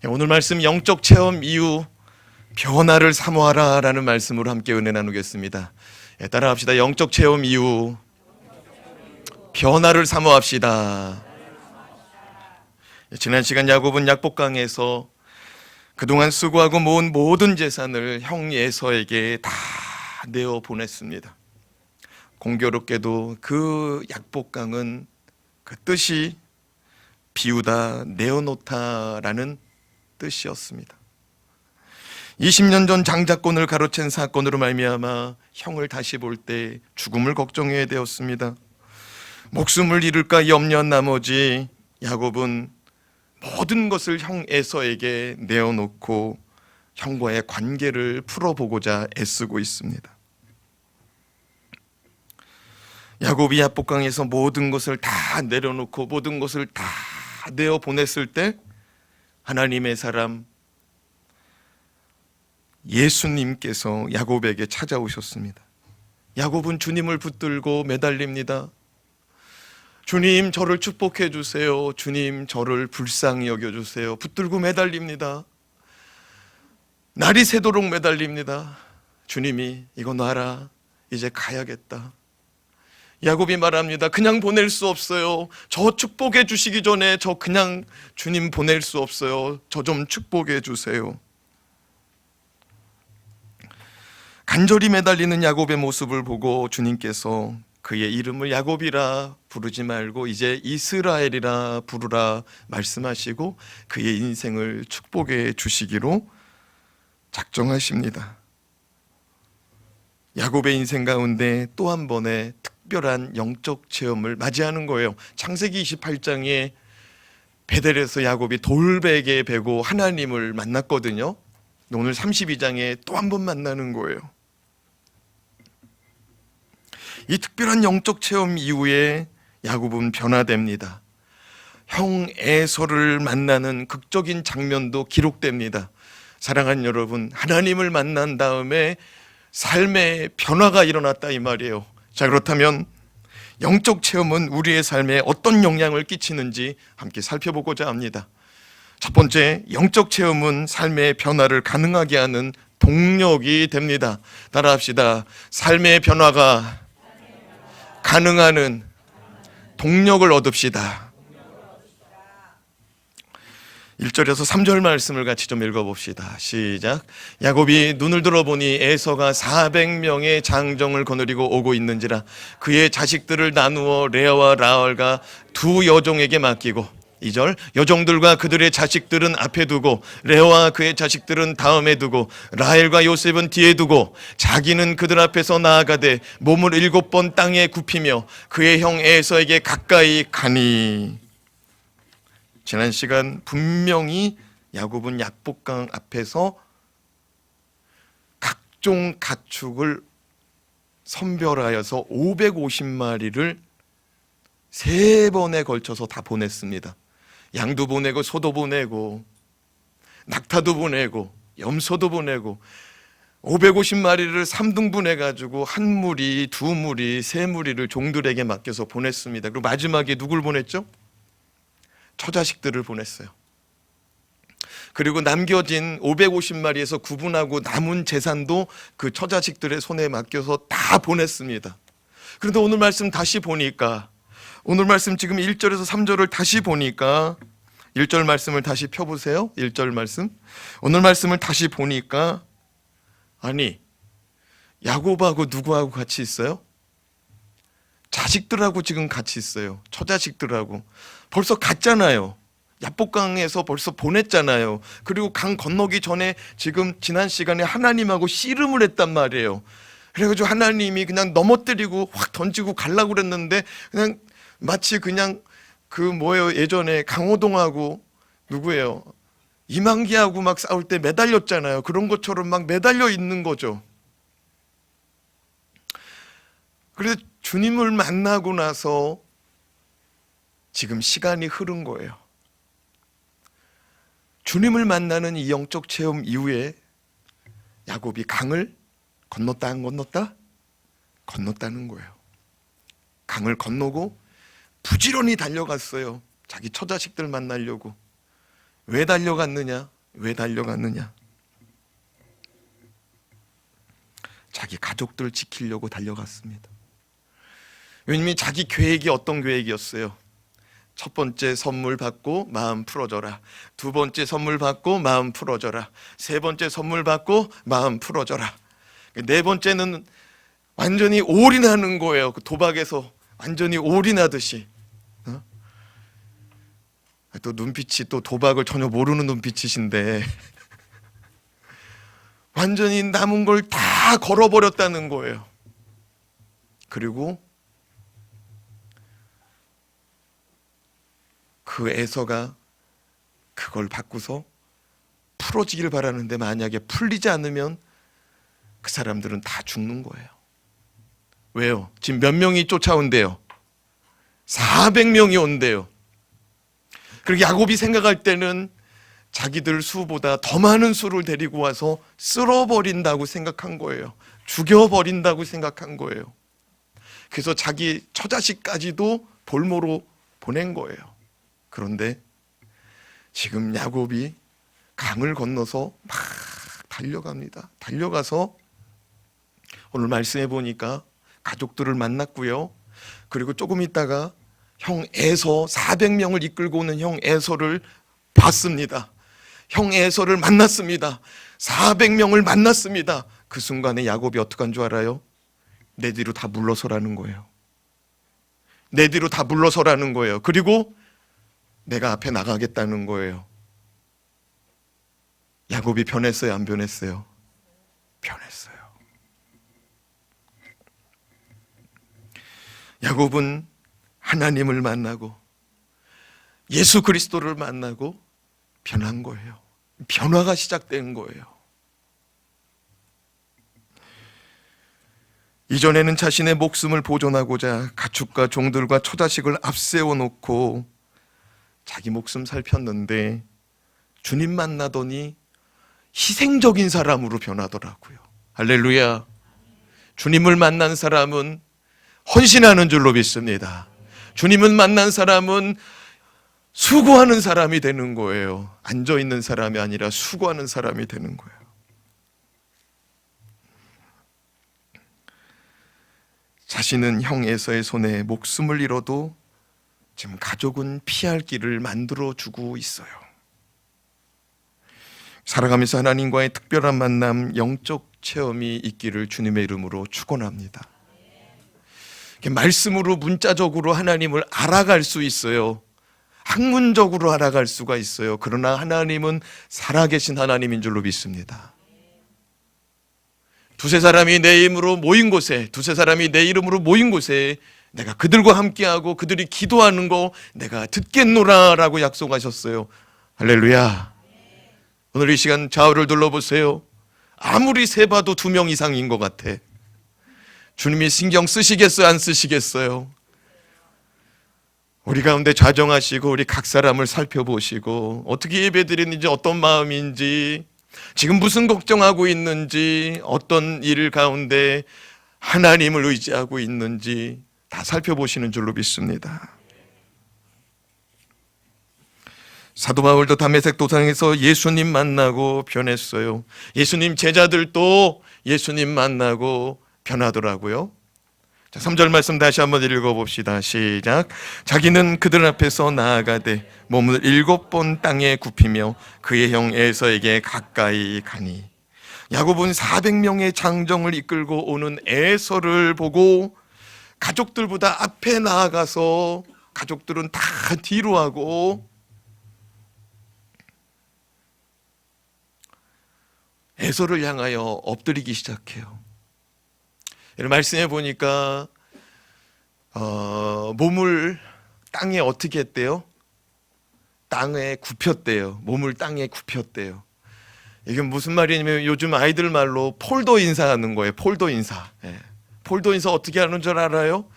오늘 말씀 영적 체험 이후 변화를 사모하라 라는 말씀으로 함께 은혜 나누겠습니다. 따라합시다. 영적 체험 이후 변화를 사모합시다. 지난 시간 야곱은 약복강에서 그동안 수고하고 모은 모든 재산을 형 에서에게 다 내어 보냈습니다. 공교롭게도 그 약복강은 그 뜻이 비우다, 내어놓다라는 뜻이었습니다. 20년 전 장자권을 가로챈 사건으로 말미암아 형을 다시 볼 때 죽음을 걱정해야 되었습니다. 목숨을 잃을까 염려한 나머지 야곱은 모든 것을 형 에서에게 내어놓고 형과의 관계를 풀어보고자 애쓰고 있습니다. 야곱이 야복강에서 모든 것을 다 내려놓고 모든 것을 다 내어 보냈을 때 하나님의 사람 예수님께서 야곱에게 찾아오셨습니다. 야곱은 주님을 붙들고 매달립니다. 주님, 저를 축복해 주세요. 주님, 저를 불쌍히 여겨 주세요. 붙들고 매달립니다. 날이 새도록 매달립니다. 주님이 이거 놔라, 이제 가야겠다. 야곱이 말합니다. 그냥 보낼 수 없어요. 저 축복해 주시기 전에 저 그냥 주님 보낼 수 없어요. 저 좀 축복해 주세요. 간절히 매달리는 야곱의 모습을 보고 주님께서 그의 이름을 야곱이라 부르지 말고 이제 이스라엘이라 부르라 말씀하시고 그의 인생을 축복해 주시기로 작정하십니다. 야곱의 인생 가운데 또 한 번의 특별한 영적 체험을 맞이하는 거예요. 창세기 28장에 베델에서 야곱이 돌베개 베고 하나님을 만났거든요. 오늘 32장에 또 한 번 만나는 거예요. 이 특별한 영적 체험 이후에 야곱은 변화됩니다. 형 에서를 만나는 극적인 장면도 기록됩니다. 사랑하는 여러분, 하나님을 만난 다음에 삶의 변화가 일어났다 이 말이에요. 자, 그렇다면 영적 체험은 우리의 삶에 어떤 영향을 끼치는지 함께 살펴보고자 합니다. 첫 번째, 영적 체험은 삶의 변화를 가능하게 하는 동력이 됩니다. 따라합시다. 삶의 변화가 가능한 동력을 얻읍시다. 1절에서 3절 말씀을 같이 좀 읽어봅시다. 시작. 야곱이 눈을 들어보니 에서가 400명의 장정을 거느리고 오고 있는지라 그의 자식들을 나누어 레아와 라헬과 두 여종에게 맡기고 2절 여종들과 그들의 자식들은 앞에 두고 레아와 그의 자식들은 다음에 두고 라헬과 요셉은 뒤에 두고 자기는 그들 앞에서 나아가되 몸을 7번 땅에 굽히며 그의 형 에서에게 가까이 가니. 지난 시간 분명히 야곱은 약복강 앞에서 각종 가축을 선별하여서 550마리를 3번에 걸쳐서 다 보냈습니다. 양도 보내고 소도 보내고 낙타도 보내고 염소도 보내고 550마리를 3등분 해가지고 한 무리, 두 무리, 세 무리를 종들에게 맡겨서 보냈습니다. 그리고 마지막에 누굴 보냈죠? 처자식들을 보냈어요. 그리고 남겨진 550마리에서 구분하고 남은 재산도 그 처자식들의 손에 맡겨서 다 보냈습니다. 그런데 오늘 말씀 다시 보니까 오늘 말씀 지금 1절에서 3절을 다시 보니까 1절 말씀을 다시 펴보세요. 1절 말씀. 오늘 말씀을 다시 보니까 아니 야곱하고 누구하고 같이 있어요? 자식들하고 지금 같이 있어요. 처자식들하고. 벌써 갔잖아요. 야복강에서 벌써 보냈잖아요. 그리고 강 건너기 전에 지금 지난 시간에 하나님하고 씨름을 했단 말이에요. 그래가지고 하나님이 그냥 넘어뜨리고 확 던지고 가려고 그랬는데 그냥 마치 그냥 예전에 강호동하고 누구예요? 이만기하고 막 싸울 때 매달렸잖아요. 그런 것처럼 막 매달려 있는 거죠. 그래서 주님을 만나고 나서 지금 시간이 흐른 거예요. 주님을 만나는 이 영적 체험 이후에 야곱이 강을 건넜다 안 건넜다? 건넜다는 거예요. 강을 건너고 부지런히 달려갔어요. 자기 처자식들 만나려고. 왜 달려갔느냐? 왜 달려갔느냐? 자기 가족들을 지키려고 달려갔습니다. 왜냐면 자기 계획이 어떤 계획이었어요? 첫 번째 선물 받고 마음 풀어져라. 두 번째 선물 받고 마음 풀어져라. 세 번째 선물 받고 마음 풀어져라. 네 번째는 완전히 올인하는 거예요. 그 도박에서 완전히 올인하듯이. 또 눈빛이 또 도박을 전혀 모르는 눈빛이신데 완전히 남은 걸 다 걸어버렸다는 거예요. 그리고 그 에서가 그걸 받고서 풀어지길 바라는데 만약에 풀리지 않으면 그 사람들은 다 죽는 거예요. 왜요? 지금 몇 명이 쫓아온대요? 400명이 온대요. 그리고 야곱이 생각할 때는 자기들 수보다 더 많은 수를 데리고 와서 쓸어버린다고 생각한 거예요. 죽여버린다고 생각한 거예요. 그래서 자기 처자식까지도 볼모로 보낸 거예요. 그런데 지금 야곱이 강을 건너서 막 달려갑니다. 달려가서 오늘 말씀해 보니까 가족들을 만났고요. 그리고 조금 있다가 형 에서 400명을 이끌고 오는 형 에서를 봤습니다. 형 에서를 만났습니다. 400명을 만났습니다. 그 순간에 야곱이 어떻게 한 줄 알아요? 내 뒤로 다 물러서라는 거예요. 내 뒤로 다 물러서라는 거예요. 그리고 내가 앞에 나가겠다는 거예요. 야곱이 변했어요? 안 변했어요? 변했어요. 야곱은 하나님을 만나고 예수 그리스도를 만나고 변한 거예요. 변화가 시작된 거예요. 이전에는 자신의 목숨을 보존하고자 가축과 종들과 처자식을 앞세워 놓고 자기 목숨 살폈는데 주님 만나더니 희생적인 사람으로 변하더라고요. 할렐루야. 주님을 만난 사람은 헌신하는 줄로 믿습니다. 주님을 만난 사람은 수고하는 사람이 되는 거예요. 앉아있는 사람이 아니라 수고하는 사람이 되는 거예요. 자신은 형 에서의 손에 목숨을 잃어도 지금 가족은 피할 길을 만들어주고 있어요. 살아가면서 하나님과의 특별한 만남, 영적 체험이 있기를 주님의 이름으로 축원합니다. 말씀으로 문자적으로 하나님을 알아갈 수 있어요. 학문적으로 알아갈 수가 있어요. 그러나 하나님은 살아계신 하나님인 줄로 믿습니다. 두세 사람이 내 이름으로 모인 곳에, 두세 사람이 내 이름으로 모인 곳에 내가 그들과 함께하고 그들이 기도하는 거 내가 듣겠노라라고 약속하셨어요. 할렐루야. 오늘 이 시간 좌우를 둘러보세요. 아무리 세봐도 2명 이상인 것 같아. 주님이 신경 쓰시겠어요? 안 쓰시겠어요? 우리 가운데 좌정하시고 우리 각 사람을 살펴보시고 어떻게 예배드리는지, 어떤 마음인지, 지금 무슨 걱정하고 있는지, 어떤 일 가운데 하나님을 의지하고 있는지 다 살펴보시는 줄로 믿습니다. 사도 바울도 다메섹 도상에서 예수님 만나고 변했어요. 예수님 제자들도 예수님 만나고 변하더라고요. 자, 3절 말씀 다시 한번 읽어봅시다. 시작. 자기는 그들 앞에서 나아가되 몸을 7번 땅에 굽히며 그의 형 에서에게 가까이 가니. 야곱은 400명의 장정을 이끌고 오는 에서를 보고 가족들보다 앞에 나아가서 가족들은 다 뒤로 하고 에서를 향하여 엎드리기 시작해요. 말씀해 보니까 몸을 땅에 어떻게 했대요? 땅에 굽혔대요. 몸을 땅에 굽혔대요. 이게 무슨 말이냐면 요즘 아이들 말로 폴더 인사하는 거예요. 폴더 인사. 예. 폴더 인사 어떻게 하는 줄 알아요?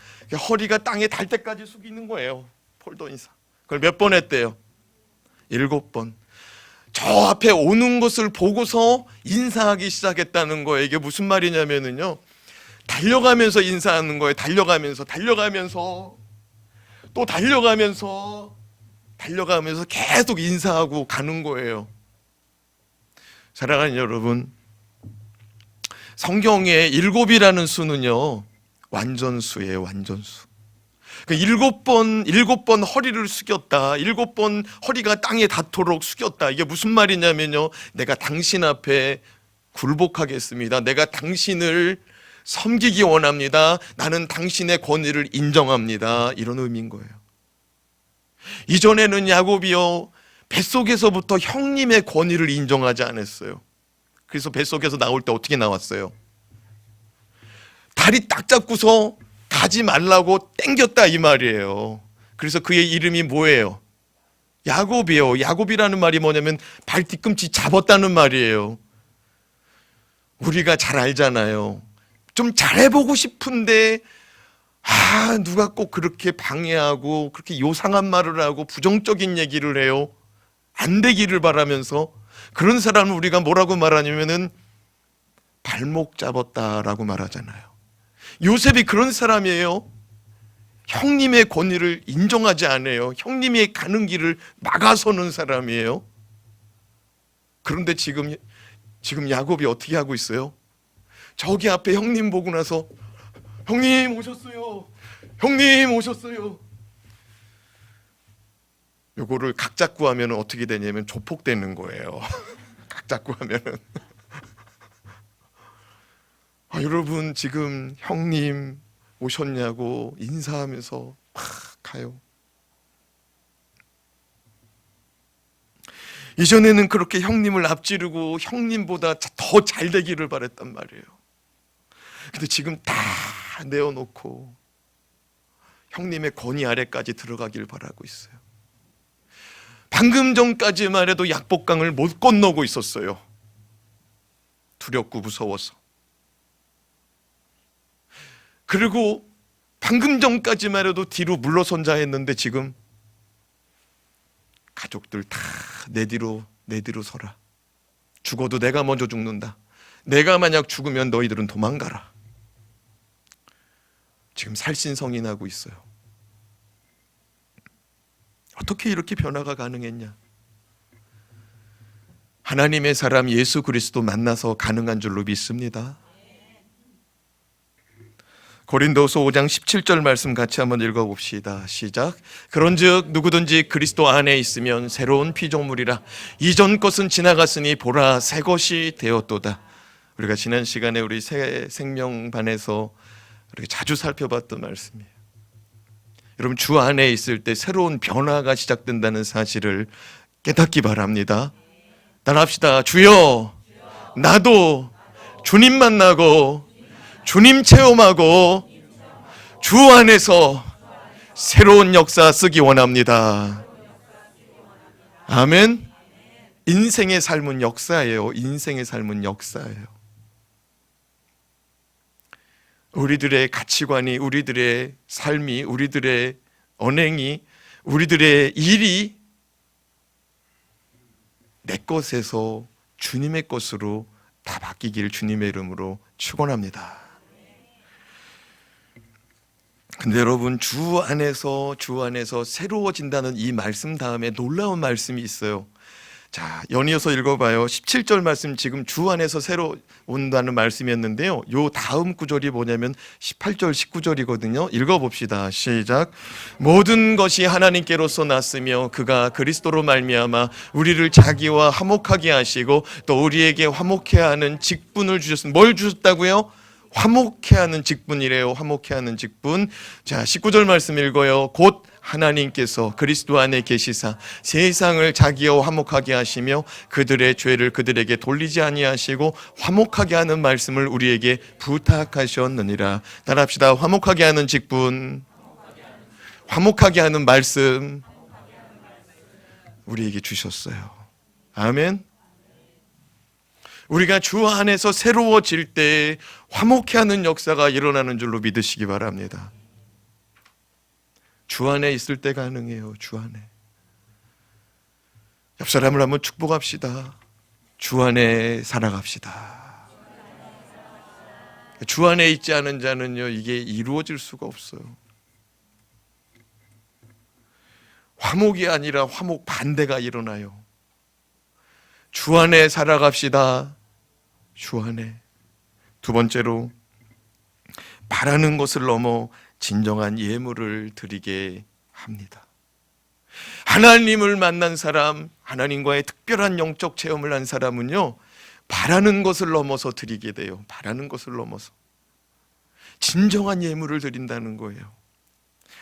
허리가 땅에 닿을 때까지 숙이는 거예요. 폴더 인사. 그걸 몇 번 했대요? 7번. 저 앞에 오는 것을 보고서 인사하기 시작했다는 거예요. 이게 무슨 말이냐면요, 달려가면서 인사하는 거예요. 달려가면서 또 달려가면서 달려가면서 계속 인사하고 가는 거예요. 사랑하는 여러분, 성경에 7이라는 수는요 완전수예요. 완전수. 일곱 번 허리를 숙였다, 7번 허리가 땅에 닿도록 숙였다. 이게 무슨 말이냐면요, 내가 당신 앞에 굴복하겠습니다. 내가 당신을 섬기기 원합니다. 나는 당신의 권위를 인정합니다. 이런 의미인 거예요. 이전에는 야곱이요 뱃속에서부터 형님의 권위를 인정하지 않았어요. 그래서 뱃속에서 나올 때 어떻게 나왔어요? 다리 딱 잡고서 가지 말라고 땡겼다 이 말이에요. 그래서 그의 이름이 뭐예요? 야곱이에요. 야곱이라는 말이 뭐냐면 발 뒤꿈치 잡았다는 말이에요. 우리가 잘 알잖아요. 좀 잘해보고 싶은데 누가 꼭 그렇게 방해하고 그렇게 요상한 말을 하고 부정적인 얘기를 해요. 안 되기를 바라면서. 그런 사람을 우리가 뭐라고 말하냐면은 발목 잡았다라고 말하잖아요. 요셉이 그런 사람이에요. 형님의 권위를 인정하지 않아요. 형님의 가는 길을 막아서는 사람이에요. 그런데 지금 야곱이 어떻게 하고 있어요? 저기 앞에 형님 보고 나서 형님 오셨어요. 형님 오셨어요. 요거를 각 잡고 하면 어떻게 되냐면 조폭되는 거예요. 각 잡고 하면은 여러분 지금 형님 오셨냐고 인사하면서 막 가요. 이전에는 그렇게 형님을 앞지르고 형님보다 더 잘 되기를 바랬단 말이에요. 근데 지금 다 내어놓고 형님의 권위 아래까지 들어가길 바라고 있어요. 방금 전까지만 해도 약복강을 못 건너고 있었어요. 두렵고 무서워서. 그리고 방금 전까지만 해도 뒤로 물러선자 했는데 지금 가족들 다 내 뒤로 서라. 죽어도 내가 먼저 죽는다. 내가 만약 죽으면 너희들은 도망가라. 지금 살신성인하고 있어요. 어떻게 이렇게 변화가 가능했냐? 하나님의 사람 예수 그리스도 만나서 가능한 줄로 믿습니다. 고린도서 5장 17절 말씀 같이 한번 읽어봅시다. 시작. 그런즉 누구든지 그리스도 안에 있으면 새로운 피조물이라. 이전 것은 지나갔으니 보라 새 것이 되었도다. 우리가 지난 시간에 우리 새 생명반에서 이렇게 자주 살펴봤던 말씀이에요. 여러분 주 안에 있을 때 새로운 변화가 시작된다는 사실을 깨닫기 바랍니다. 따라합시다. 주여, 나도 주님 만나고 주님 체험하고 주 안에서 새로운 역사 쓰기 원합니다. 아멘. 인생의 삶은 역사예요. 인생의 삶은 역사예요. 우리들의 가치관이, 우리들의 삶이, 우리들의 언행이, 우리들의 일이 내 것에서 주님의 것으로 다 바뀌길 주님의 이름으로 축원합니다. 근데 여러분 주 안에서 새로워진다는 이 말씀 다음에 놀라운 말씀이 있어요. 자, 연이어서 읽어봐요. 17절 말씀 지금 주 안에서 새로 온다는 말씀이었는데요. 요 다음 구절이 뭐냐면 18절 19절이거든요. 읽어봅시다. 시작. 모든 것이 하나님께로서 났으며 그가 그리스도로 말미암아 우리를 자기와 화목하게 하시고 또 우리에게 화목해 하는 직분을 주셨습니다. 뭘 주셨다고요? 화목해 하는 직분이래요. 화목해 하는 직분. 자, 19절 말씀 읽어요. 곧 하나님께서 그리스도 안에 계시사 세상을 자기와 화목하게 하시며 그들의 죄를 그들에게 돌리지 아니하시고 화목하게 하는 말씀을 우리에게 부탁하셨느니라. 따라합시다. 화목하게 하는 직분, 화목하게 하는 말씀 우리에게 주셨어요. 아멘. 우리가 주 안에서 새로워질 때 화목해 하는 역사가 일어나는 줄로 믿으시기 바랍니다. 주 안에 있을 때 가능해요. 주 안에. 옆 사람을 한번 축복합시다. 주 안에 살아갑시다. 주 안에 있지 않은 자는요, 이게 이루어질 수가 없어요. 화목이 아니라 화목 반대가 일어나요. 주 안에 살아갑시다. 주 안에. 두 번째로 바라는 것을 넘어 진정한 예물을 드리게 합니다. 하나님을 만난 사람, 하나님과의 특별한 영적 체험을 한 사람은요, 바라는 것을 넘어서 드리게 돼요. 바라는 것을 넘어서 진정한 예물을 드린다는 거예요.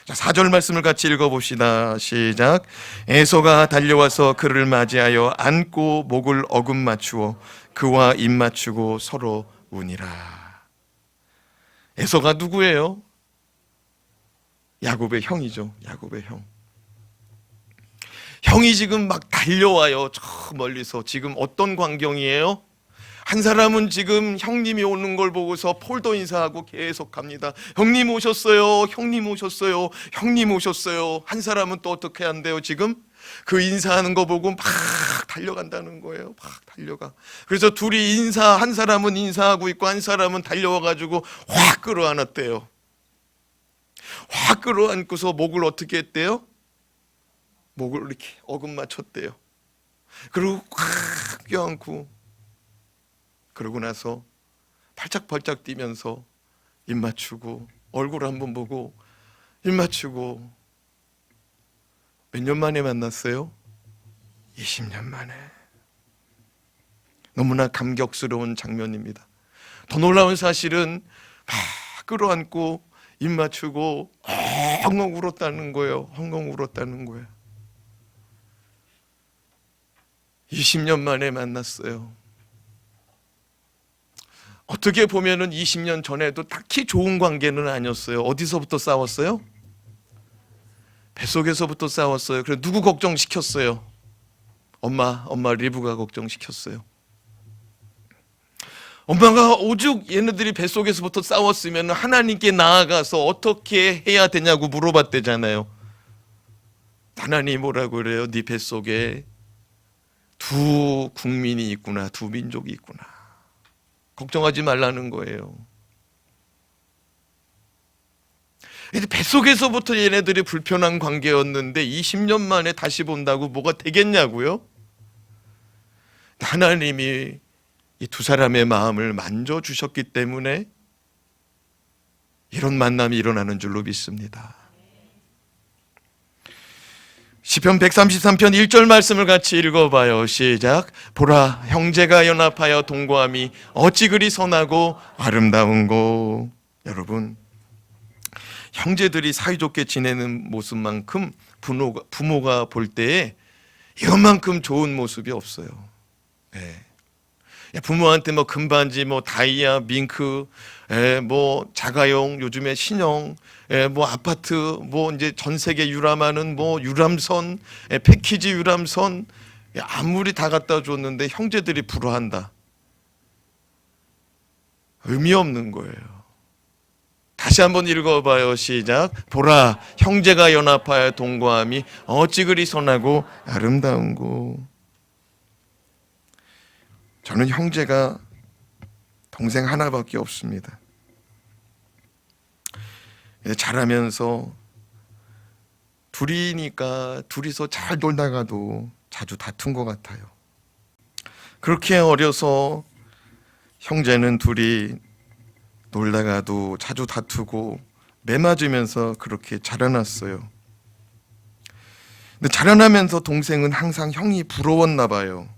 자, 4절 말씀을 같이 읽어봅시다. 시작. 에서가 달려와서 그를 맞이하여 안고 목을 어금 맞추어 그와 입 맞추고 서로 우니라. 에서가 누구예요? 야곱의 형이죠. 야곱의 형. 형이 지금 막 달려와요. 저 멀리서. 지금 어떤 광경이에요? 한 사람은 지금 형님이 오는 걸 보고서 폴더 인사하고 계속 갑니다. 형님 오셨어요. 형님 오셨어요. 형님 오셨어요. 한 사람은 또 어떻게 한대요? 지금 그 인사하는 거 보고 막 달려간다는 거예요. 막 달려가. 그래서 둘이 한 사람은 인사하고 있고 한 사람은 달려와가지고 확 끌어안았대요. 확 끌어안고서 목을 어떻게 했대요? 목을 이렇게 어금 맞췄대요. 그리고 확 껴안고, 그러고 나서 팔짝팔짝 뛰면서 입 맞추고 얼굴 한번 보고 입 맞추고. 몇 년 만에 만났어요? 20년 만에. 너무나 감격스러운 장면입니다. 더 놀라운 사실은 막 끌어안고 입 맞추고 엉엉 울었다는 거예요. 엉엉 울었다는 거예요. 20년 만에 만났어요. 어떻게 보면은 20년 전에도 딱히 좋은 관계는 아니었어요. 어디서부터 싸웠어요? 뱃속에서부터 싸웠어요. 그래서 누구 걱정시켰어요? 엄마 리브가 걱정시켰어요. 엄마가 오죽 얘네들이 뱃속에서부터 싸웠으면 하나님께 나아가서 어떻게 해야 되냐고 물어봤대잖아요. 하나님 뭐라고 그래요? 네 뱃속에 두 국민이 있구나, 두 민족이 있구나. 걱정하지 말라는 거예요. 뱃속에서부터 얘네들이 불편한 관계였는데 20년 만에 다시 본다고 뭐가 되겠냐고요? 하나님이 이 두 사람의 마음을 만져주셨기 때문에 이런 만남이 일어나는 줄로 믿습니다. 시편 133편 1절 말씀을 같이 읽어봐요. 시작. 보라, 형제가 연합하여 동거함이 어찌 그리 선하고 아름다운고. 여러분, 형제들이 사이좋게 지내는 모습만큼 부모가 볼 때에 이것만큼 좋은 모습이 없어요. 네. 부모한테 뭐 금반지, 뭐 다이아, 밍크, 뭐 자가용, 요즘에 신형, 뭐 아파트, 뭐 이제 전 세계 유람하는 뭐 유람선, 패키지 유람선, 아무리 다 갖다 줬는데 형제들이 불화한다. 의미 없는 거예요. 다시 한번 읽어봐요. 시작. 보라, 형제가 연합하여 동거함이 어찌 그리 선하고 아름다운고. 저는 형제가 동생 하나밖에 없습니다. 자라면서 둘이니까 둘이서 잘 놀다가도 자주 다툰 것 같아요. 그렇게 어려서 형제는 둘이 놀다가도 자주 다투고 매맞으면서 그렇게 자라났어요. 근데 자라나면서 동생은 항상 형이 부러웠나 봐요.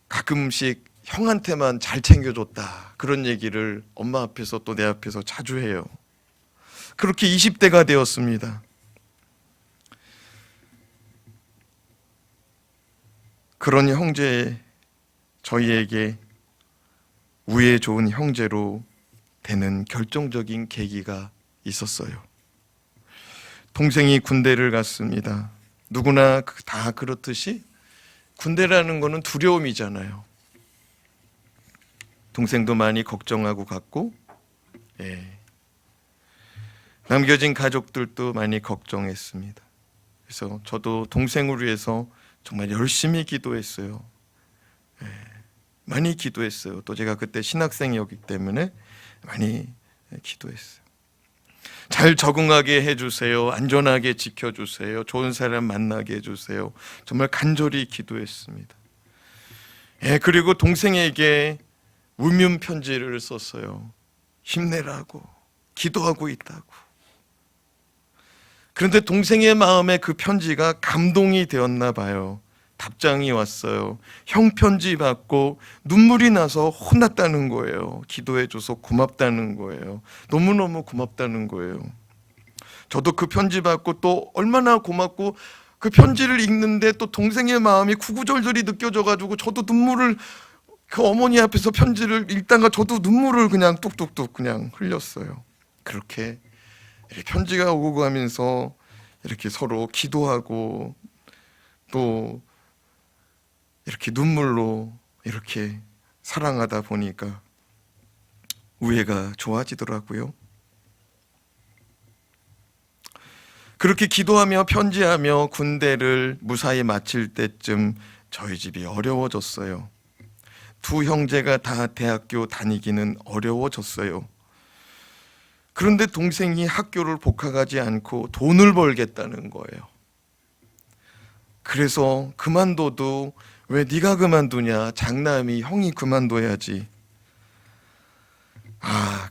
가끔씩 형한테만 잘 챙겨줬다, 그런 얘기를 엄마 앞에서 또 내 앞에서 자주 해요. 그렇게 20대가 되었습니다. 그런 형제, 저희에게 우애 좋은 형제로 되는 결정적인 계기가 있었어요. 동생이 군대를 갔습니다. 누구나 다 그렇듯이 군대라는 거는 두려움이잖아요. 동생도 많이 걱정하고 갔고, 남겨진 가족들도 많이 걱정했습니다. 그래서 저도 동생을 위해서 정말 열심히 기도했어요. 많이 기도했어요. 또 제가 그때 신학생이었기 때문에 많이 기도했어요. 잘 적응하게 해주세요. 안전하게 지켜주세요. 좋은 사람 만나게 해주세요. 정말 간절히 기도했습니다. 그리고 동생에게 울면 편지를 썼어요. 힘내라고, 기도하고 있다고. 그런데 동생의 마음에 그 편지가 감동이 되었나 봐요. 답장이 왔어요. 형 편지 받고 눈물이 나서 혼났다는 거예요. 기도해줘서 고맙다는 거예요. 너무너무 고맙다는 거예요. 저도 그 편지 받고 또 얼마나 고맙고, 그 편지를 읽는데 또 동생의 마음이 구구절절이 느껴져가지고 저도 눈물을, 그 어머니 앞에서 편지를 읽다가 저도 눈물을 그냥 뚝뚝뚝 그냥 흘렸어요. 그렇게 편지가 오고 가면서 이렇게 서로 기도하고 또 이렇게 눈물로 이렇게 사랑하다 보니까 우애가 좋아지더라고요. 그렇게 기도하며 편지하며 군대를 무사히 마칠 때쯤 저희 집이 어려워졌어요. 두 형제가 다 대학교 다니기는 어려워졌어요. 그런데 동생이 학교를 복학하지 않고 돈을 벌겠다는 거예요. 그래서 그만둬도 왜 네가 그만두냐, 장남이 형이 그만둬야지.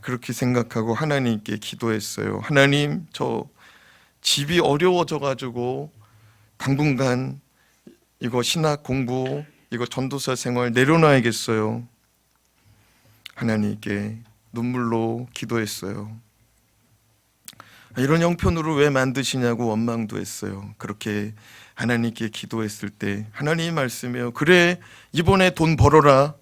그렇게 생각하고 하나님께 기도했어요. 하나님, 저 집이 어려워져가지고 당분간 이거 신학 공부, 이거 전도사 생활 내려놔야겠어요. 하나님께 눈물로 기도했어요. 이런 형편으로 왜 만드시냐고 원망도 했어요. 그렇게 하나님께 기도했을 때 하나님이 말씀해요. 그래, 이번에 돈 벌어라.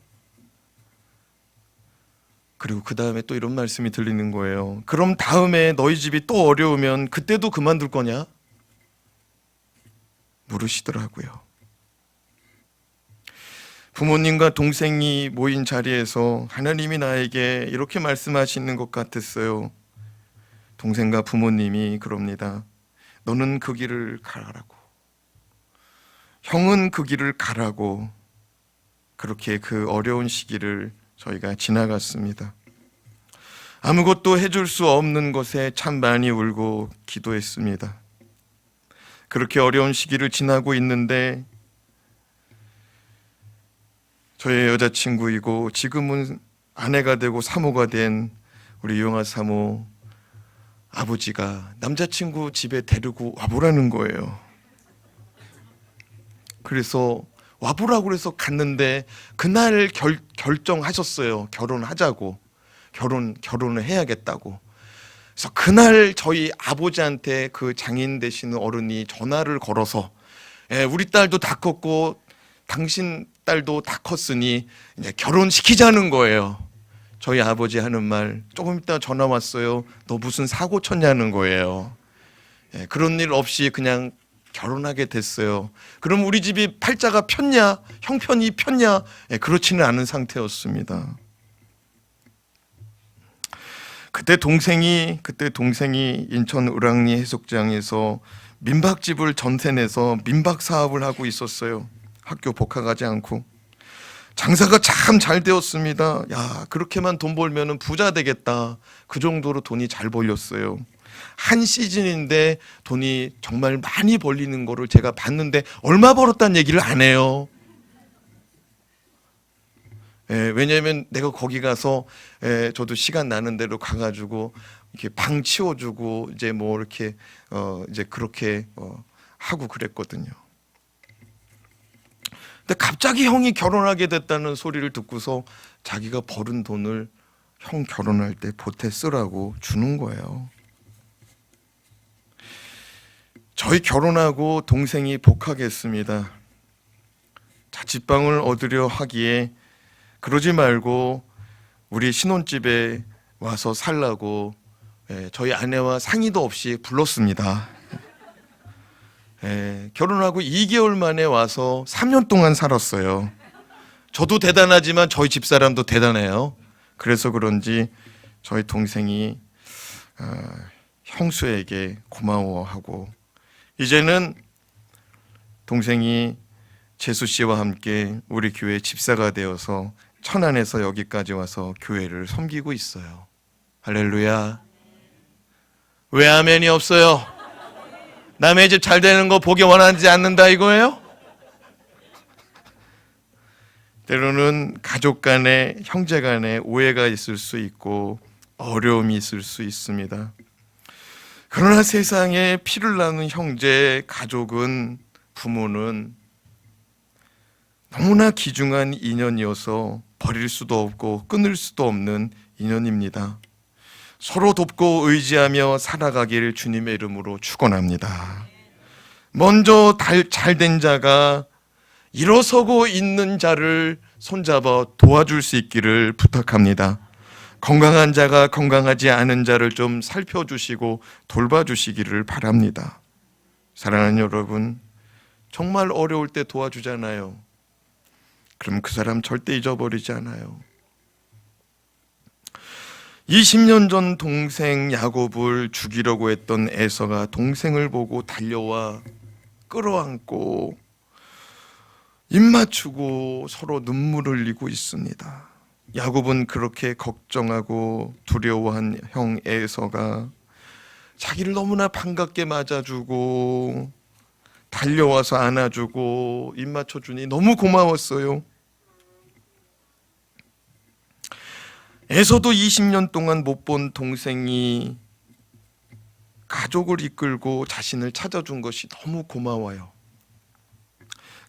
그리고 그 다음에 또 이런 말씀이 들리는 거예요. 그럼 다음에 너희 집이 또 어려우면 그때도 그만둘 거냐? 물으시더라고요. 부모님과 동생이 모인 자리에서 하나님이 나에게 이렇게 말씀하시는 것 같았어요. 동생과 부모님이 그럽니다. 너는 그 길을 가라고, 형은 그 길을 가라고. 그렇게 그 어려운 시기를 저희가 지나갔습니다. 아무것도 해줄 수 없는 것에 참 많이 울고 기도했습니다. 그렇게 어려운 시기를 지나고 있는데 저의 여자친구이고 지금은 아내가 되고 사모가 된 우리 용화 사모 아버지가 남자친구 집에 데리고 와보라는 거예요. 그래서 와보라고 그래서 갔는데 그날 결정하셨어요. 결혼하자고, 결혼을 해야겠다고. 그래서 그날 저희 아버지한테 그 장인 되시는 어른이 전화를 걸어서 우리 딸도 다 컸고 당신 딸도 다 컸으니 이제 결혼시키자는 거예요. 저희 아버지 하는 말, 조금 있다 전화 왔어요. 너 무슨 사고 쳤냐는 거예요. 그런 일 없이 그냥 결혼하게 됐어요. 그럼 우리 집이 팔자가 폈냐? 형편이 폈냐? 그렇지는 않은 상태였습니다. 그때 동생이 인천 을왕리 해수욕장에서 민박집을 전세내서 민박 사업을 하고 있었어요. 학교 복학하지 않고. 장사가 참 잘 되었습니다. 야, 그렇게만 돈 벌면 부자 되겠다. 그 정도로 돈이 잘 벌렸어요. 한 시즌인데 돈이 정말 많이 벌리는 거를 제가 봤는데 얼마 벌었다는 얘기를 안 해요. 왜냐하면 내가 거기 가서 저도 시간 나는 대로 가가지고 이렇게 방 치워주고 이제 뭐 이렇게 이제 그렇게 하고 그랬거든요. 근데 갑자기 형이 결혼하게 됐다는 소리를 듣고서 자기가 벌은 돈을 형 결혼할 때 보태 쓰라고 주는 거예요. 저희 결혼하고 동생이 복학했습니다. 자취방을 얻으려 하기에 그러지 말고 우리 신혼집에 와서 살라고 저희 아내와 상의도 없이 불렀습니다. 결혼하고 2개월 만에 와서 3년 동안 살았어요. 저도 대단하지만 저희 집사람도 대단해요. 그래서 그런지 저희 동생이 형수에게 고마워하고 이제는 동생이 재수 씨와 함께 우리 교회 집사가 되어서 천안에서 여기까지 와서 교회를 섬기고 있어요. 할렐루야. 왜 아멘이 없어요? 남의 집 잘 되는 거 보기 원하지 않는다 이거예요? 때로는 가족 간에, 형제 간에 오해가 있을 수 있고 어려움이 있을 수 있습니다. 그러나 세상에 피를 나눈 형제, 가족은, 부모는 너무나 귀중한 인연이어서 버릴 수도 없고 끊을 수도 없는 인연입니다. 서로 돕고 의지하며 살아가기를 주님의 이름으로 축원합니다. 먼저 잘된 자가 일어서고 있는 자를 손잡아 도와줄 수 있기를 부탁합니다. 건강한 자가 건강하지 않은 자를 좀 살펴주시고 돌봐주시기를 바랍니다. 사랑하는 여러분, 정말 어려울 때 도와주잖아요. 그럼 그 사람 절대 잊어버리지 않아요. 20년 전 동생 야곱을 죽이려고 했던 에서가 동생을 보고 달려와 끌어안고 입 맞추고 서로 눈물을 흘리고 있습니다. 야곱은 그렇게 걱정하고 두려워한 형 에서가 자기를 너무나 반갑게 맞아주고 달려와서 안아주고 입 맞춰주니 너무 고마웠어요. 에서도 20년 동안 못 본 동생이 가족을 이끌고 자신을 찾아준 것이 너무 고마워요.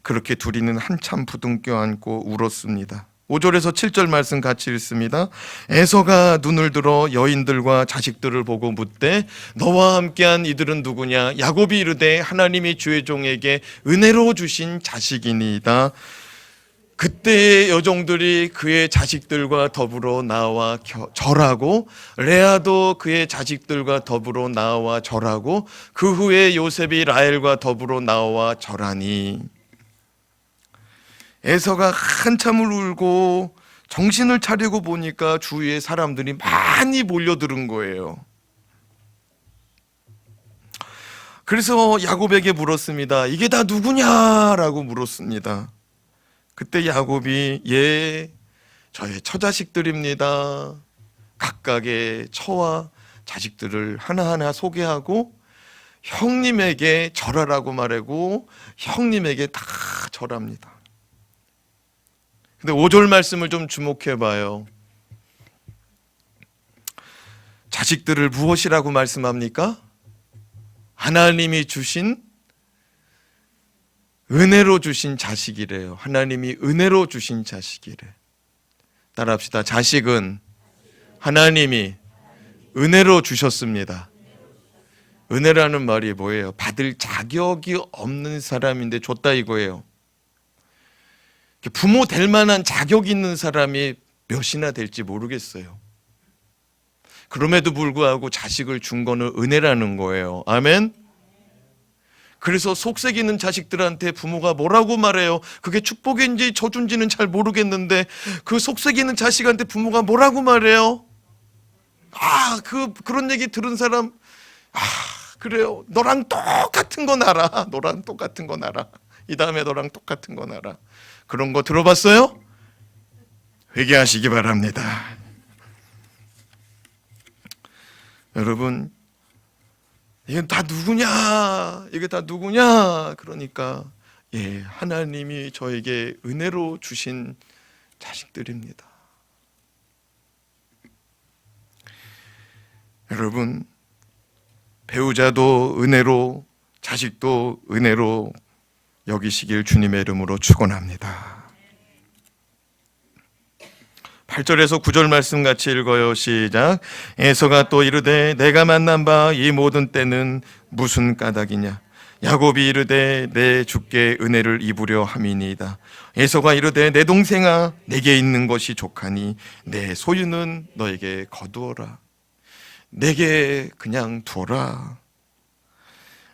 그렇게 둘이는 한참 부둥켜 안고 울었습니다. 5절에서 7절 말씀 같이 읽습니다. 에서가 눈을 들어 여인들과 자식들을 보고 묻되 너와 함께한 이들은 누구냐? 야곱이 이르되 하나님이 주의 종에게 은혜로 주신 자식이니이다. 그때의 여종들이 그의 자식들과 더불어 나와 절하고 레아도 그의 자식들과 더불어 나와 절하고 그 후에 요셉이 라헬과 더불어 나와 절하니 에서가 한참을 울고 정신을 차리고 보니까 주위에 사람들이 많이 몰려드는 거예요. 그래서 야곱에게 물었습니다. 이게 다 누구냐라고 물었습니다. 그때 야곱이 예, 저의 처자식들입니다. 각각의 처와 자식들을 하나하나 소개하고 형님에게 절하라고 말하고 형님에게 다 절합니다. 근데 5절 말씀을 좀 주목해 봐요. 자식들을 무엇이라고 말씀합니까? 하나님이 주신 은혜로 주신 자식이래요. 하나님이 은혜로 주신 자식이래. 따라합시다. 자식은 하나님이 은혜로 주셨습니다. 은혜라는 말이 뭐예요? 받을 자격이 없는 사람인데 줬다 이거예요. 부모 될 만한 자격 있는 사람이 몇이나 될지 모르겠어요. 그럼에도 불구하고 자식을 준 거는 은혜라는 거예요. 아멘. 그래서 속색이는 자식들한테 부모가 뭐라고 말해요? 그게 축복인지 저주인지는 잘 모르겠는데 그 속색이는 자식한테 부모가 뭐라고 말해요? 그런 얘기 들은 사람 그래요. 너랑 똑같은 거 알아. 너랑 똑같은 거 알아. 이 다음에 너랑 똑같은 거 알아. 그런 거 들어봤어요? 회개하시기 바랍니다. 여러분, 이게 다 누구냐? 이게 다 누구냐? 그러니까 하나님이 저에게 은혜로 주신 자식들입니다. 여러분, 배우자도 은혜로, 자식도 은혜로 여기시길 주님의 이름으로 축원합니다. 8절에서 9절 말씀 같이 읽어요. 시작. 에서가 또 이르되 내가 만난 바 이 모든 때는 무슨 까닭이냐? 야곱이 이르되 내 주께 은혜를 입으려 함이니이다. 에서가 이르되 내 동생아 내게 있는 것이 족하니 내 소유는 너에게 거두어라. 내게 그냥 두어라.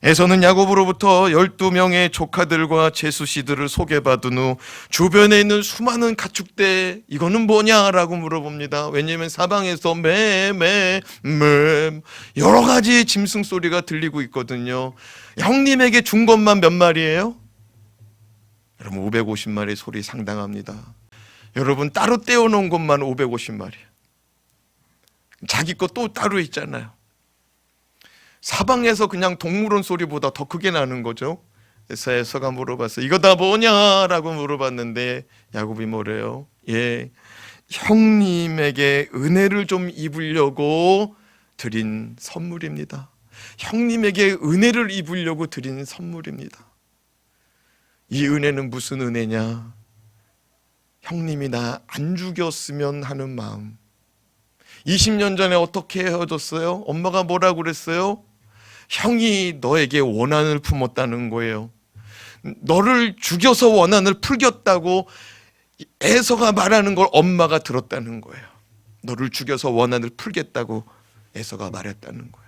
에서는 야곱으로부터 12명의 조카들과 제수씨들을 소개받은 후 주변에 있는 수많은 가축대 이거는 뭐냐라고 물어봅니다. 왜냐하면 사방에서 매 여러 가지 짐승 소리가 들리고 있거든요. 형님에게 준 것만 몇 마리예요? 여러분 550마리 소리 상당합니다. 여러분 따로 떼어놓은 것만 550마리. 자기 것 또 따로 있잖아요. 사방에서 그냥 동물원 소리보다 더 크게 나는 거죠. 그래서 에서가 물어봤어요. 이거 다 뭐냐라고 물어봤는데 야곱이 뭐래요? 예, 형님에게 은혜를 좀 입으려고 드린 선물입니다. 형님에게 은혜를 입으려고 드린 선물입니다. 이 은혜는 무슨 은혜냐? 형님이 나 안 죽였으면 하는 마음. 20년 전에 어떻게 헤어졌어요? 엄마가 뭐라고 그랬어요? 형이 너에게 원한을 품었다는 거예요. 너를 죽여서 원한을 풀겠다고 에서가 말하는 걸 엄마가 들었다는 거예요. 너를 죽여서 원한을 풀겠다고 에서가 말했다는 거예요.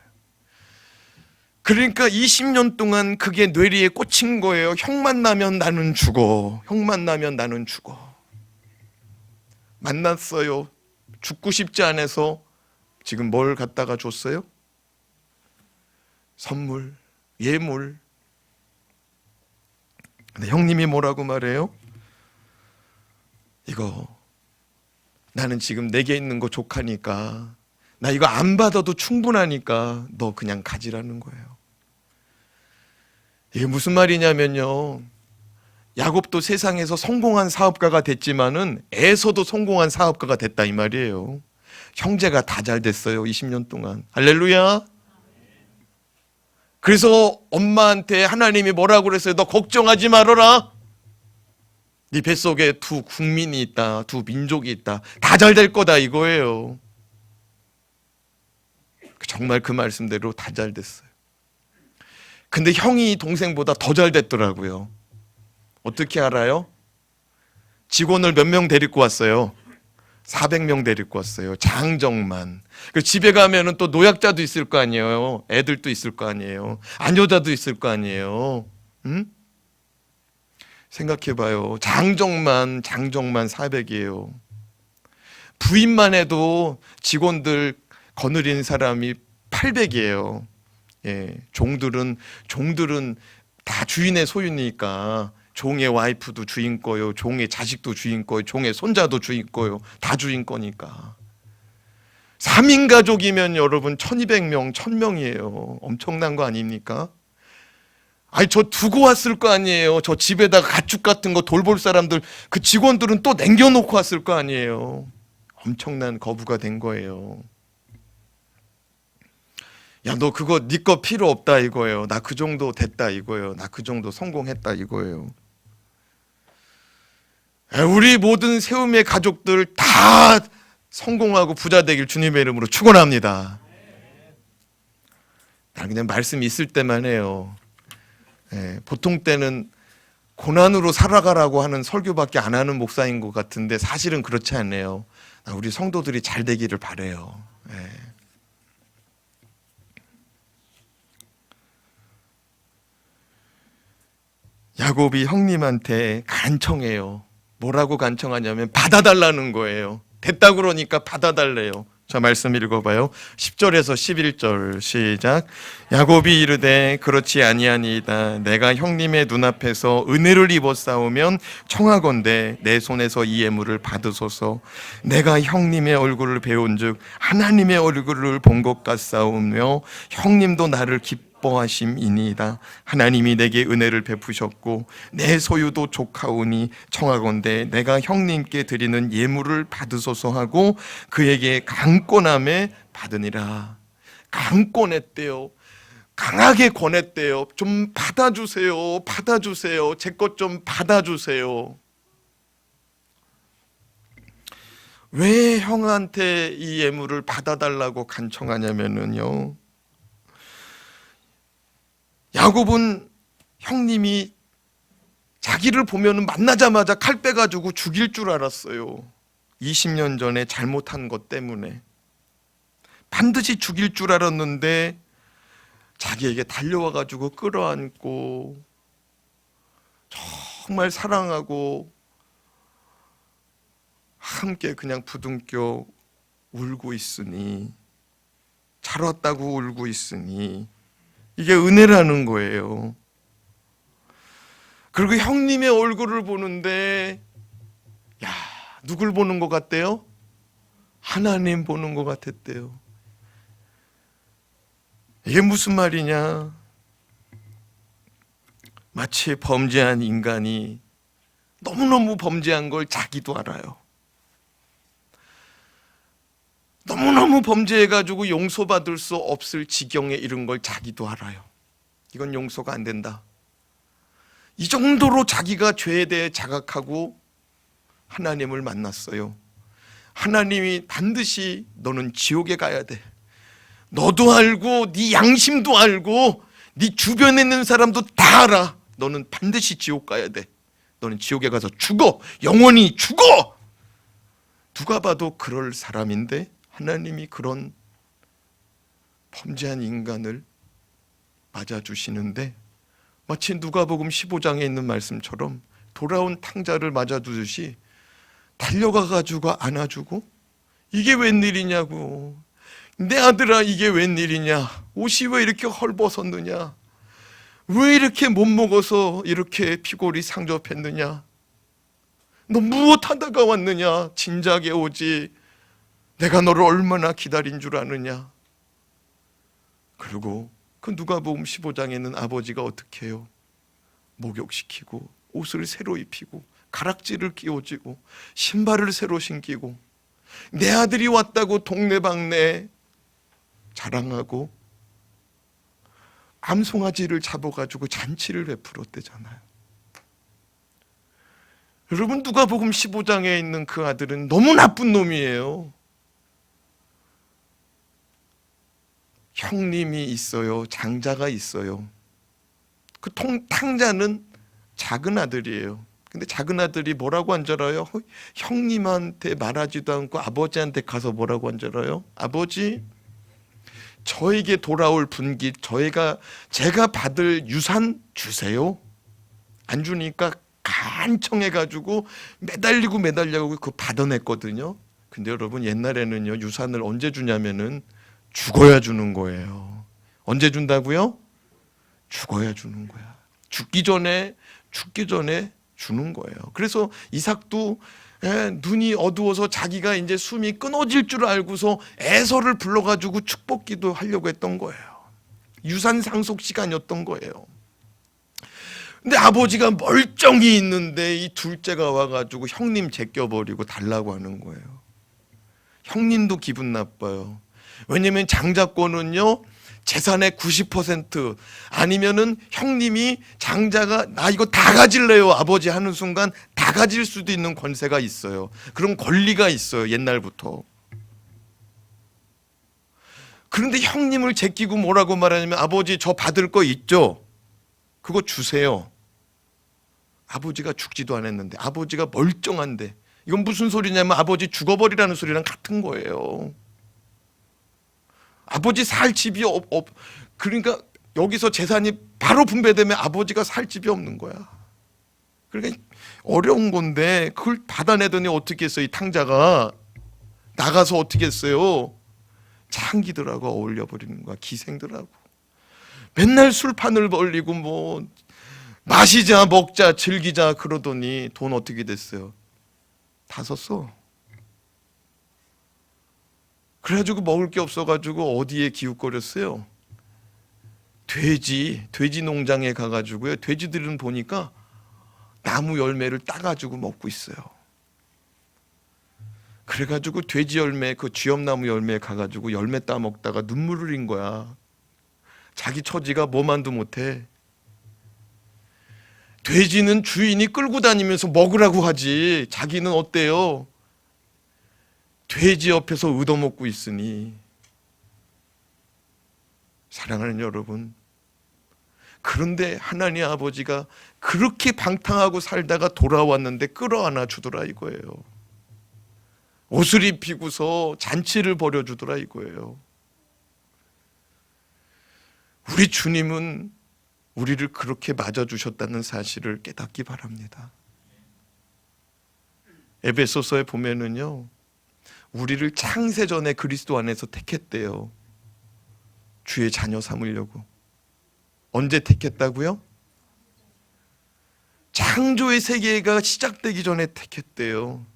그러니까 20년 동안 그게 뇌리에 꽂힌 거예요. 형 만나면 나는 죽어. 형 만나면 나는 죽어. 만났어요. 죽고 싶지 않아서 지금 뭘 갖다가 줬어요? 선물, 예물. 근데 형님이 뭐라고 말해요? 이거 나는 지금 내게 있는 거 족하니까, 나 이거 안 받아도 충분하니까 너 그냥 가지라는 거예요. 이게 무슨 말이냐면요, 야곱도 세상에서 성공한 사업가가 됐지만은 에서도 성공한 사업가가 됐다 이 말이에요. 형제가 다 잘 됐어요. 20년 동안. 할렐루야. 그래서 엄마한테 하나님이 뭐라고 그랬어요? 너 걱정하지 말아라. 네 뱃속에 두 국민이 있다. 두 민족이 있다. 다 잘 될 거다 이거예요. 정말 그 말씀대로 다 잘 됐어요. 근데 형이 동생보다 더 잘 됐더라고요. 어떻게 알아요? 직원을 몇 명 데리고 왔어요? 400명 데리고 왔어요. 장정만. 그 집에 가면은 또 노약자도 있을 거 아니에요. 애들도 있을 거 아니에요. 안여자도 있을 거 아니에요. 응? 생각해봐요. 장정만 400이에요. 부인만 해도 직원들 거느린 사람이 800이에요. 예, 종들은 다 주인의 소유니까 종의 와이프도 주인 거요, 종의 자식도 주인 거요, 종의 손자도 주인 거요, 다 주인 거니까. 3인 가족이면 여러분 1200명, 1000명이에요. 엄청난 거 아닙니까? 아니 저 두고 왔을 거 아니에요. 저 집에다가 가축 같은 거 돌볼 사람들, 그 직원들은 또 남겨놓고 왔을 거 아니에요. 엄청난 거부가 된 거예요. 야, 너 그거 네 거 필요 없다 이거예요. 나 그 정도 됐다 이거예요. 나 그 정도 성공했다 이거예요. 우리 모든 세움의 가족들 다 성공하고 부자 되길 주님의 이름으로 축원합니다. 난 그냥 말씀이 있을 때만 해요. 보통 때는 고난으로 살아가라고 하는 설교밖에 안 하는 목사인 것 같은데 사실은 그렇지 않네요. 우리 성도들이 잘 되기를 바라요. 야곱이 형님한테 간청해요. 뭐라고 간청하냐면 받아달라는 거예요. 됐다 그러니까 받아달래요. 자, 말씀 읽어봐요. 10절에서 11절 시작. 야곱이 이르되 그렇지 아니하니이다. 내가 형님의 눈앞에서 은혜를 입었사오면 청하건대 내 손에서 이 예물을 받으소서. 내가 형님의 얼굴을 배운즉 하나님의 얼굴을 본 것 같사오며 형님도 나를 기뻐하심이니이다. 하나님이 내게 은혜를 베푸셨고 내 소유도 족하오니 청하건대 내가 형님께 드리는 예물을 받으소서 하고 그에게 강권함에 받으니라. 강권했대요. 강하게 권했대요. 좀 받아주세요. 받아주세요. 제 것 좀 받아주세요. 왜 형한테 이 예물을 받아달라고 간청하냐면요, 야곱은 형님이 자기를 보면 만나자마자 칼 빼가지고 죽일 줄 알았어요. 20년 전에 잘못한 것 때문에 반드시 죽일 줄 알았는데 자기에게 달려와가지고 끌어안고 정말 사랑하고 함께 그냥 부둥켜 울고 있으니, 잘 왔다고 울고 있으니 이게 은혜라는 거예요. 그리고 형님의 얼굴을 보는데, 야, 누굴 보는 것 같대요? 하나님 보는 것 같았대요. 이게 무슨 말이냐? 마치 범죄한 인간이 너무너무 범죄한 걸 자기도 알아요. 너무너무 범죄해가지고 용서받을 수 없을 지경에 이른 걸 자기도 알아요. 이건 용서가 안 된다. 이 정도로 자기가 죄에 대해 자각하고 하나님을 만났어요. 하나님이 반드시 너는 지옥에 가야 돼. 너도 알고 네 양심도 알고 네 주변에 있는 사람도 다 알아. 너는 반드시 지옥 가야 돼. 너는 지옥에 가서 죽어. 영원히 죽어. 누가 봐도 그럴 사람인데 하나님이 그런 범죄한 인간을 맞아주시는데 마치 누가복음 15장에 있는 말씀처럼 돌아온 탕자를 맞아주듯이 달려가가지고 안아주고 이게 웬일이냐고. 내 아들아 이게 웬일이냐. 옷이 왜 이렇게 헐벗었느냐. 왜 이렇게 못 먹어서 이렇게 피골이 상접했느냐. 너 무엇하다가 왔느냐. 진작에 오지. 내가 너를 얼마나 기다린 줄 아느냐. 그리고 그 누가복음 15장에 있는 아버지가 어떻게 해요? 목욕시키고 옷을 새로 입히고 가락지를 끼워주고 신발을 새로 신기고 내 아들이 왔다고 동네방네 자랑하고 암송아지를 잡아가지고 잔치를 베풀었대잖아요. 여러분 누가복음 15장에 있는 그 아들은 너무 나쁜 놈이에요. 형님이 있어요. 장자가 있어요. 그 탕자는 작은 아들이에요. 근데 작은 아들이 뭐라고 한 줄 알아요? 형님한테 말하지도 않고 아버지한테 가서 뭐라고 한 줄 알아요? 아버지, 저에게 돌아올 분깃, 제가 받을 유산 주세요. 안 주니까 간청해가지고 매달리고 그거 받아냈거든요. 근데 여러분 옛날에는요 유산을 언제 주냐면은 죽어야 주는 거예요. 언제 준다고요? 죽어야 주는 거야. 죽기 전에 주는 거예요. 그래서 이삭도 눈이 어두워서 자기가 이제 숨이 끊어질 줄 알고서 에서를 불러가지고 축복기도 하려고 했던 거예요. 유산 상속 시간이었던 거예요. 근데 아버지가 멀쩡히 있는데 이 둘째가 와가지고 형님 제껴버리고 달라고 하는 거예요. 형님도 기분 나빠요. 왜냐면 장자권은요 재산의 90% 아니면은 형님이 장자가 나 이거 다 가질래요 아버지 하는 순간 다 가질 수도 있는 권세가 있어요. 그런 권리가 있어요 옛날부터. 그런데 형님을 제끼고 뭐라고 말하냐면 아버지 저 받을 거 있죠? 그거 주세요. 아버지가 죽지도 않았는데 아버지가 멀쩡한데 이건 무슨 소리냐면 아버지 죽어버리라는 소리랑 같은 거예요. 아버지 살 집이 그러니까 여기서 재산이 바로 분배되면 아버지가 살 집이 없는 거야. 그러니까 어려운 건데 그걸 받아내더니 어떻게 했어요? 이 탕자가 나가서 어떻게 했어요? 창기들하고 어울려 버리는 거야. 기생들하고 맨날 술판을 벌리고 뭐 마시자 먹자 즐기자 그러더니 돈 어떻게 됐어요? 다 썼어. 그래가지고 먹을 게 없어가지고 어디에 기웃거렸어요? 돼지 농장에 가가지고요. 돼지들은 보니까 나무 열매를 따가지고 먹고 있어요. 그래가지고 돼지 열매, 그 쥐엄나무 열매에 가가지고 열매 따 먹다가 눈물을 흘린 거야. 자기 처지가 뭐만도 못해. 돼지는 주인이 끌고 다니면서 먹으라고 하지. 자기는 어때요? 돼지 옆에서 얻어먹고 있으니. 사랑하는 여러분, 그런데 하나님 아버지가 그렇게 방탕하고 살다가 돌아왔는데 끌어안아 주더라 이거예요. 옷을 입히고서 잔치를 벌여주더라 이거예요. 우리 주님은 우리를 그렇게 맞아주셨다는 사실을 깨닫기 바랍니다. 에베소서에 보면은요 우리를 창세전에 그리스도 안에서 택했대요. 주의 자녀 삼으려고. 언제 택했다고요? 창조의 세계가 시작되기 전에 택했대요.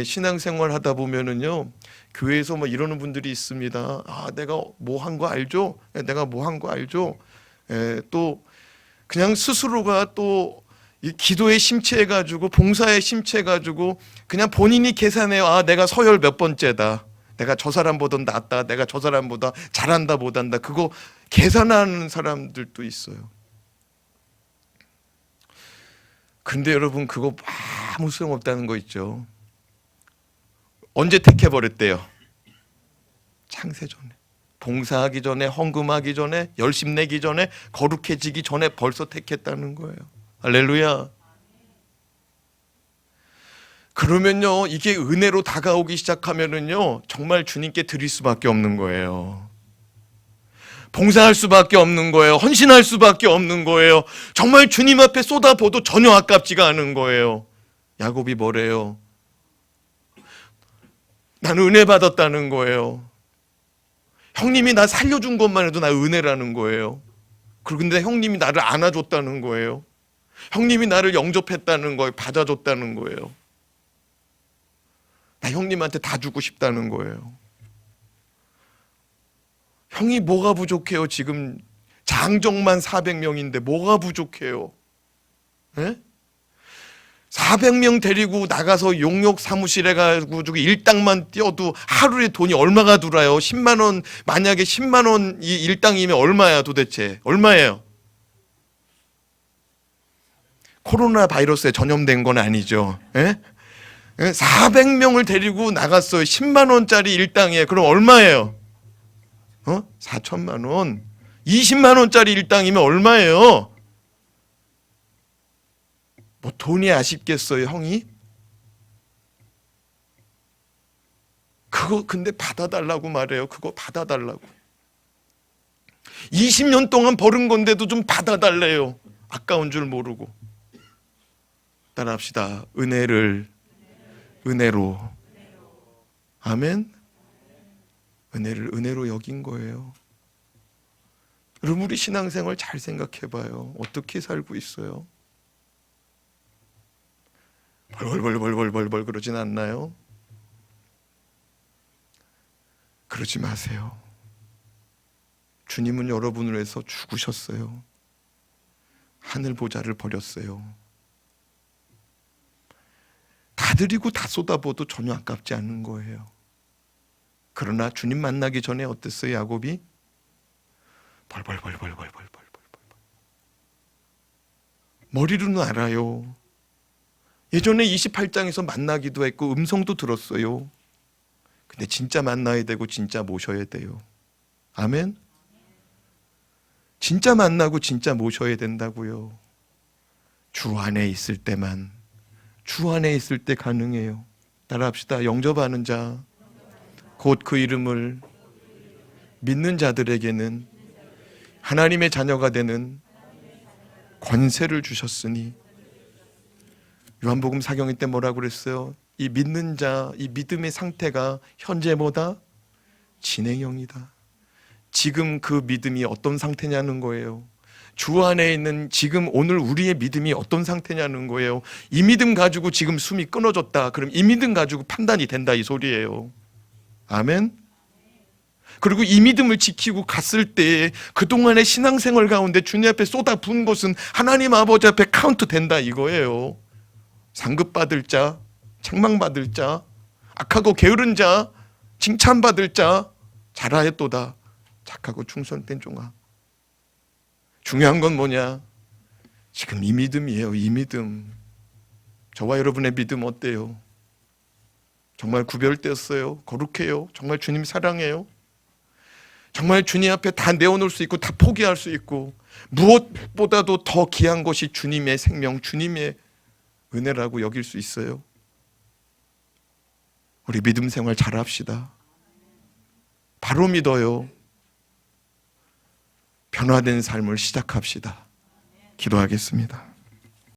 신앙생활 하다 보면은요, 교회에서 뭐 이러는 분들이 있습니다. 아, 내가 뭐 한 거 알죠? 내가 뭐 한 거 알죠? 또 그냥 스스로가 또 이 기도에 심취해가지고 봉사에 심취해가지고 그냥 본인이 계산해요. 아, 내가 서열 몇 번째다. 내가 저 사람보다 낫다. 내가 저 사람보다 잘한다 못한다. 그거 계산하는 사람들도 있어요. 근데 여러분, 그거 아무 소용없다는 거 있죠. 언제 택해버렸대요? 창세전에. 봉사하기 전에, 헌금하기 전에, 열심 내기 전에, 거룩해지기 전에 벌써 택했다는 거예요. 할렐루야. 그러면요, 이게 은혜로 다가오기 시작하면은요, 정말 주님께 드릴 수밖에 없는 거예요. 봉사할 수밖에 없는 거예요. 헌신할 수밖에 없는 거예요. 정말 주님 앞에 쏟아부어도 전혀 아깝지가 않은 거예요. 야곱이 뭐래요? 나는 은혜 받았다는 거예요. 형님이 나 살려준 것만 해도 나 은혜라는 거예요. 그런데 형님이 나를 안아줬다는 거예요. 형님이 나를 영접했다는 거예요. 받아줬다는 거예요. 나 형님한테 다 주고 싶다는 거예요. 형이 뭐가 부족해요? 지금 장정만 400명인데 뭐가 부족해요? 400명 데리고 나가서 용역 사무실에 가지고 일당만 띄워도 하루에 돈이 얼마가 들어요? 10만 원, 만약에 10만 원 이 일당이면 얼마야 도대체? 얼마예요? 코로나 바이러스에 전염된 건 아니죠. 400명을 데리고 나갔어요. 10만 원짜리 일당이에요. 그럼 얼마예요? 4천만 원. 20만 원짜리 일당이면 얼마예요? 뭐 돈이 아쉽겠어요, 형이? 그거 근데 받아달라고 말해요. 그거 받아달라고. 20년 동안 벌은 건데도 좀 받아달래요. 아까운 줄 모르고. 따라합시다. 은혜를 은혜로. 아멘. 은혜를 은혜로 여긴 거예요. 여러분, 우리 신앙생활 잘 생각해봐요. 어떻게 살고 있어요? 벌벌벌벌벌벌 그러진 않나요? 그러지 마세요. 주님은 여러분을 위해서 죽으셨어요. 하늘 보좌를 버렸어요. 다 드리고 다 쏟아부어도 전혀 아깝지 않은 거예요. 그러나 주님 만나기 전에 어땠어요, 야곱이? 벌벌벌벌벌벌벌벌. 머리로는 알아요. 예전에 28장에서 만나기도 했고 음성도 들었어요. 근데 진짜 만나야 되고 진짜 모셔야 돼요. 아멘? 진짜 만나고 진짜 모셔야 된다고요. 주 안에 있을 때만, 주 안에 있을 때 가능해요. 따라합시다. 영접하는 자, 곧 그 이름을 믿는 자들에게는 하나님의 자녀가 되는 권세를 주셨으니. 요한복음 사경일 때 뭐라고 그랬어요? 이 믿는 자, 이 믿음의 상태가 현재 뭐다? 진행형이다. 지금 그 믿음이 어떤 상태냐는 거예요. 주 안에 있는 지금 오늘 우리의 믿음이 어떤 상태냐는 거예요. 이 믿음 가지고 지금 숨이 끊어졌다. 그럼 이 믿음 가지고 판단이 된다, 이 소리예요. 아멘. 그리고 이 믿음을 지키고 갔을 때 그동안의 신앙생활 가운데 주님 앞에 쏟아부은 것은 하나님 아버지 앞에 카운트 된다, 이거예요. 상급받을 자, 책망받을 자, 악하고 게으른 자, 칭찬받을 자, 잘하였도다. 착하고 충성된 종아. 중요한 건 뭐냐? 지금 이 믿음이에요. 이 믿음. 저와 여러분의 믿음 어때요? 정말 구별되었어요? 거룩해요? 정말 주님 사랑해요? 정말 주님 앞에 다 내어놓을 수 있고 다 포기할 수 있고 무엇보다도 더 귀한 것이 주님의 생명, 주님의 은혜라고 여길 수 있어요? 우리 믿음 생활 잘합시다. 바로 믿어요. 변화된 삶을 시작합시다. 기도하겠습니다.